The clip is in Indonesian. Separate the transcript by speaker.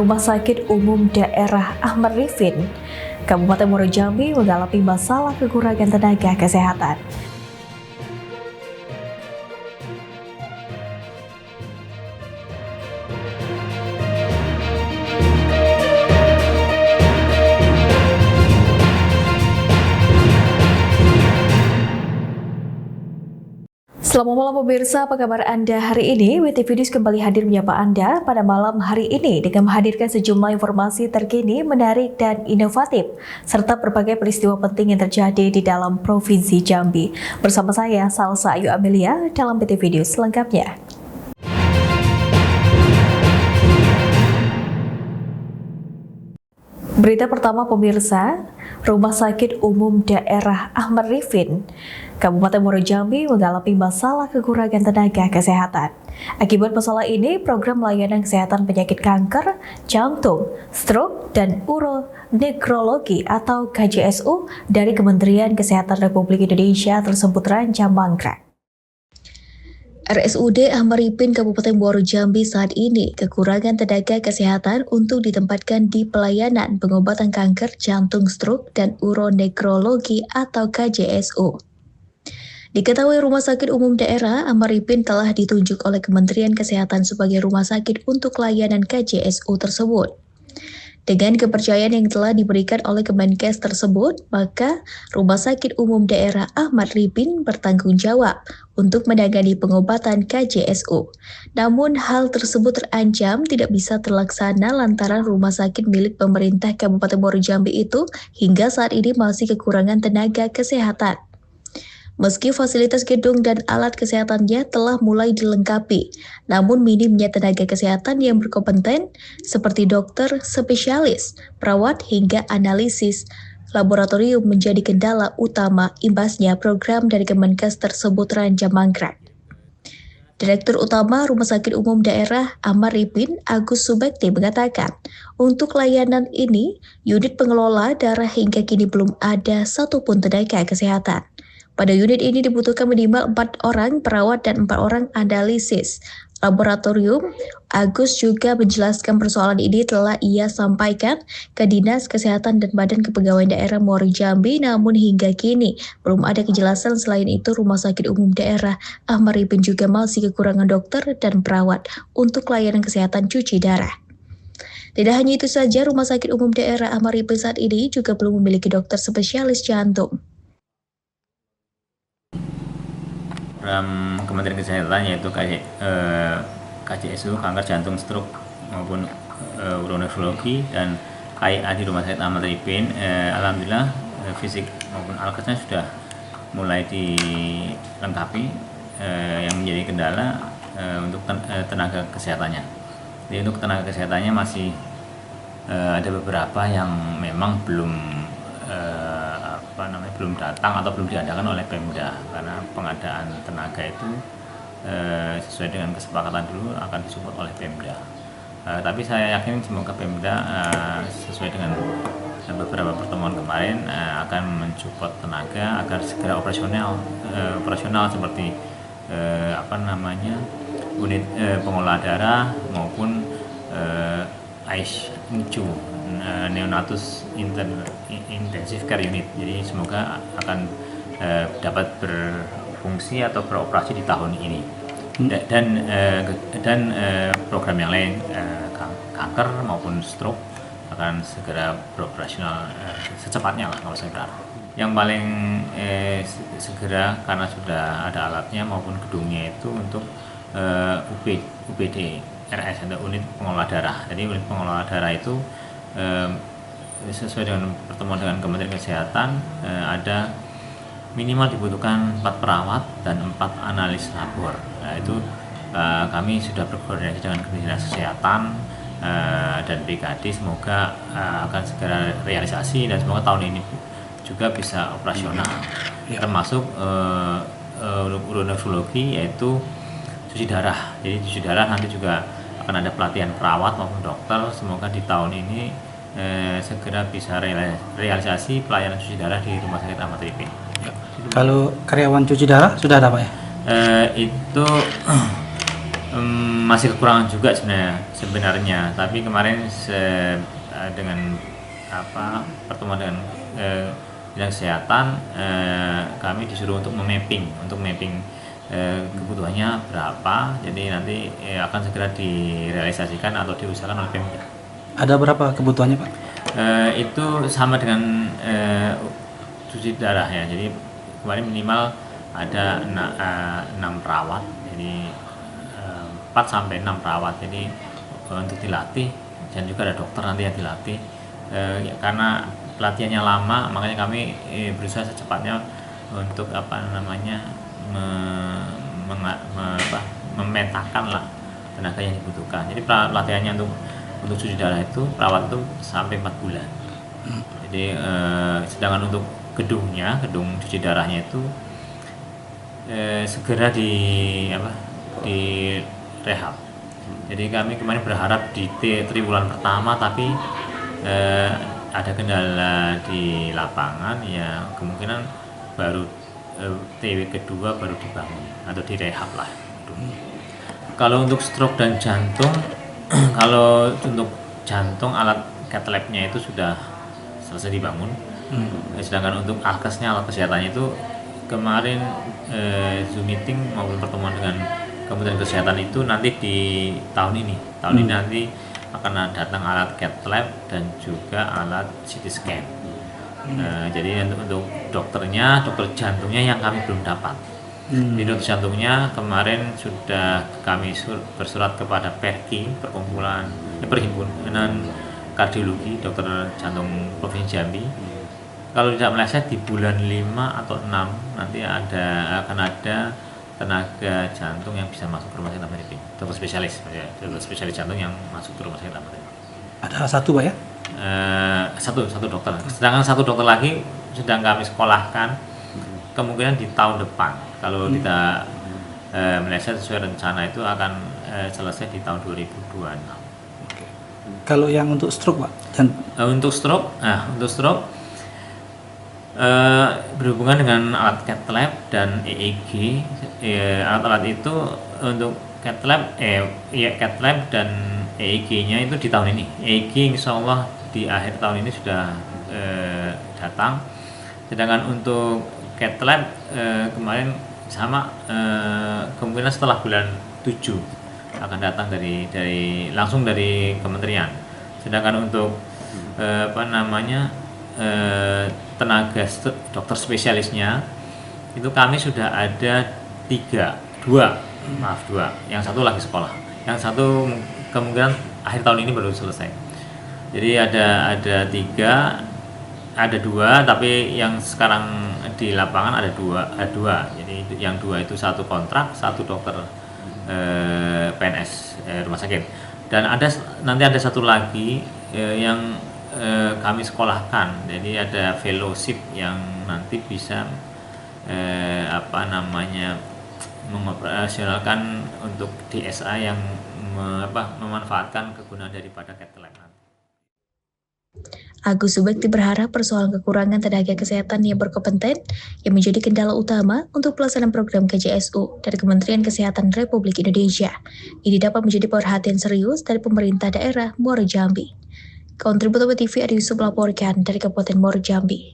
Speaker 1: Rumah Sakit Umum Daerah Ahmad Rifin, Kabupaten Muaro Jambi mengalami masalah kekurangan tenaga kesehatan. Selamat malam pemirsa, apa kabar Anda hari ini? WTV News kembali hadir menyapa Anda pada malam hari ini dengan menghadirkan sejumlah informasi terkini, menarik dan inovatif, serta berbagai peristiwa penting yang terjadi di dalam Provinsi Jambi. Bersama saya, Salsa Ayu Amelia, dalam WTV News selengkapnya. Berita pertama pemirsa, Rumah Sakit Umum Daerah Ahmad Rifin, Kabupaten Muaro Jambi mengalami masalah kekurangan tenaga kesehatan. Akibat masalah ini, program layanan kesehatan penyakit kanker, jantung, stroke, dan uronekrologi atau KJSU dari Kementerian Kesehatan Republik Indonesia tersebut terancam mangkrak. RSUD Ahmad Rifin Kabupaten Muaro Jambi saat ini kekurangan tenaga kesehatan untuk ditempatkan di pelayanan pengobatan kanker, jantung, stroke, dan uronekrologi atau KJSU. Diketahui Rumah Sakit Umum Daerah Ahmad Rifin telah ditunjuk oleh Kementerian Kesehatan sebagai rumah sakit untuk layanan KJSU tersebut. Dengan kepercayaan yang telah diberikan oleh Kemenkes tersebut, maka Rumah Sakit Umum Daerah Ahmad Rifin bertanggung jawab untuk menangani pengobatan KJSU. Namun hal tersebut terancam tidak bisa terlaksana lantaran rumah sakit milik pemerintah Kabupaten Muaro Jambi itu hingga saat ini masih kekurangan tenaga kesehatan. Meski fasilitas gedung dan alat kesehatannya telah mulai dilengkapi, namun minimnya tenaga kesehatan yang berkompeten seperti dokter, spesialis, perawat, hingga analisis laboratorium menjadi kendala utama. Imbasnya program dari Kemenkes tersebut terancam mangkrak. Direktur Utama Rumah Sakit Umum Daerah Ahmad Rifin, Agus Subekti, mengatakan, untuk layanan ini, unit pengelola darah hingga kini belum ada satupun tenaga kesehatan. Pada unit ini dibutuhkan minimal 4 orang perawat dan 4 orang analisis laboratorium. Agus juga menjelaskan persoalan ini telah ia sampaikan ke Dinas Kesehatan dan Badan Kepegawaian Daerah Muaro Jambi, namun hingga kini belum ada kejelasan. Selain itu, Rumah Sakit Umum Daerah Ahmad Rifin juga masih kekurangan dokter dan perawat untuk layanan kesehatan cuci darah. Tidak hanya itu saja, Rumah Sakit Umum Daerah Ahmad Rifin saat ini juga belum memiliki dokter spesialis jantung.
Speaker 2: Program Kementerian Kesehatan yaitu KJSU, kanker, jantung, stroke maupun uronekrologi dan KIA di Rumah Sakit Ahmad Rifin, alhamdulillah fisik maupun alkesnya sudah mulai dilengkapi. Yang menjadi kendala untuk tenaga kesehatannya. Jadi untuk tenaga kesehatannya masih ada beberapa yang memang belum belum datang atau belum diadakan oleh Pemda, karena pengadaan tenaga itu sesuai dengan kesepakatan dulu akan disupport oleh Pemda. Tapi saya yakin semoga Pemda sesuai dengan beberapa pertemuan kemarin akan mensupport tenaga agar segera operasional seperti unit pengelola darah maupun ICU, Neonatus Intensive Care Unit. Jadi semoga akan dapat berfungsi atau beroperasi di tahun ini. Dan program yang lain, kanker maupun stroke akan segera beroperasional secepatnya lah kalau saya berharap. Yang paling segera karena sudah ada alatnya maupun gedungnya itu untuk UPD RS atau unit pengelola darah. Jadi unit pengelola darah itu sesuai dengan pertemuan dengan Kementerian Kesehatan, ada minimal dibutuhkan 4 perawat dan 4 analis labor. Nah, itu kami sudah berkoordinasi dengan Kementerian Kesehatan dan BKD, semoga akan segera realisasi dan semoga tahun ini juga bisa operasional. Termasuk uronekrologi yaitu cuci darah. Jadi cuci darah nanti juga akan ada pelatihan perawat maupun dokter. Semoga di tahun ini segera bisa realisasi pelayanan cuci darah di Rumah Sakit Ahmad Rifin.
Speaker 3: Kalau karyawan cuci darah sudah ada Pak ya?
Speaker 2: Itu masih kekurangan juga sebenarnya. Tapi kemarin dengan pertemuan dengan bidang kesehatan, kami disuruh untuk mapping kebutuhannya berapa. Jadi nanti akan segera direalisasikan atau diusahakan oleh Pemda.
Speaker 3: Ada berapa kebutuhannya, Pak?
Speaker 2: Itu sama dengan cuci darah ya. Jadi kemarin minimal ada 6 perawat. Jadi 4 sampai 6 perawat. Jadi untuk dilatih, dan juga ada dokter nanti yang dilatih. Karena pelatihannya lama, makanya kami berusaha secepatnya untuk memetakan lah tenaga yang dibutuhkan. Jadi pelatihannya untuk cuci darah itu perawat itu sampai 4 bulan. Jadi sedangkan untuk gedung cuci darahnya itu segera di rehab. Jadi kami kemarin berharap di triwulan pertama, tapi ada kendala di lapangan ya, kemungkinan baru TW kedua baru dibangun atau direhab lah. Kalau untuk stroke dan jantung, kalau untuk jantung alat cath lab-nya itu sudah selesai dibangun. Sedangkan untuk alkesnya, alat kesehatannya itu kemarin Zoom meeting maupun pertemuan dengan Kementerian Kesehatan itu nanti di tahun ini nanti akan datang alat cath lab dan juga alat CT scan. Jadi untuk dokter jantungnya yang kami belum dapat. Di dokter jantungnya kemarin sudah kami bersurat kepada Perhimpunan Kardiologi Dokter Jantung Provinsi Jambi. Kalau tidak meleset di bulan 5 atau 6 nanti akan ada tenaga jantung yang bisa masuk ke rumah sakit Ahmad Yani. Dokter spesialis jantung yang masuk ke rumah sakit Ahmad Yani.
Speaker 3: Ada satu, Pak ya?
Speaker 2: Satu dokter. Sedangkan satu dokter lagi sedang kami sekolahkan, kemungkinan di tahun depan. Kalau tidak meleset sesuai rencana itu akan selesai di tahun 2026.
Speaker 3: Kalau yang untuk stroke, Pak?
Speaker 2: Untuk stroke berhubungan dengan alat cath lab dan EEG. Alat-alat itu untuk cath lab dan EEG-nya itu di tahun ini. EEG insya Allah di akhir tahun ini sudah datang. Sedangkan untuk cath lab kemarin sama, kemungkinan setelah bulan 7 akan datang langsung dari kementerian. Sedangkan untuk tenaga dokter spesialisnya itu kami sudah ada dua. Yang satu lagi sekolah, yang satu kemungkinan akhir tahun ini baru selesai. Jadi ada 3, ada 2, tapi yang sekarang di lapangan ada dua. Jadi yang 2 itu satu kontrak, satu dokter PNS rumah sakit, dan nanti ada satu lagi yang kami sekolahkan. Jadi ada fellowship yang nanti bisa mengoperasionalkan untuk DSA yang memanfaatkan kegunaan daripada cath lab.
Speaker 1: Agus Subekti berharap persoalan kekurangan tenaga kesehatan yang berkompeten yang menjadi kendala utama untuk pelaksanaan program KJSU dari Kementerian Kesehatan Republik Indonesia ini dapat menjadi perhatian serius dari pemerintah daerah Muaro Jambi. Kontributor TV Adi Yusuf melaporkan dari Kabupaten Muaro Jambi.